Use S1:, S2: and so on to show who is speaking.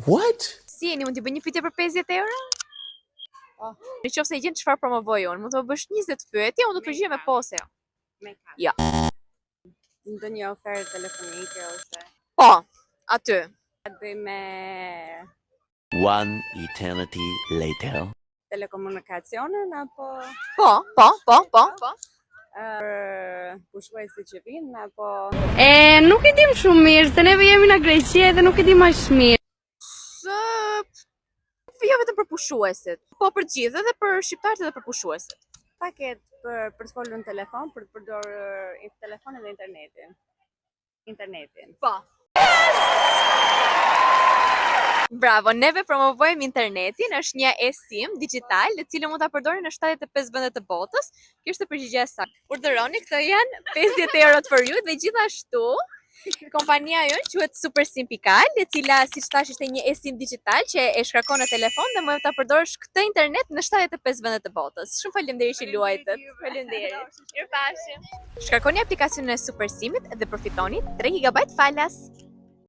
S1: What?
S2: Si jeni, mund t'i bëj një pyetje për 50 euro? Në qoftë se i gjen çfarë promovoj unë, mund të më bësh 20 pyetje, unë do të përgjigjem me po ose jo. Ja.
S3: Ndonjë ofertë telefonike ose
S2: Po, aty.
S3: bëj me
S1: One eternity later.
S3: telekomunikacionin apo
S2: Po.
S3: pushuesi që vinë apo
S4: Nuk e dim shumë mirë, se neve jemi në Greqi dhe nuk e dim aq mirë.
S2: Jo vetëm për pushuesit, po për gjithë edhe për shqiptarët edhe për pushuesit.
S3: paket për të folur në telefon, për të përdorur telefonin dhe internetin.
S2: Po. Bravo, neve promovojmë internetin, është një e-SIM digital, të cilën mund ta përdorni në 75 vende të botës. Kjo është përgjigjja e saktë. Urdhëroni, këto janë 50 eurot për ju dhe gjithashtu kompania jonë quhet SuperSim.al, e cila siç thash ishte një e-SIM digital që e shkarkon në telefon dhe mund ta përdorësh këtë internet në 75 vende të botës. Shumë faleminderit që luajtët. Faleminderit. Mirupafshim. Shkarkoni aplikacionin e SuperSimit dhe përfitoni 3 GB falas.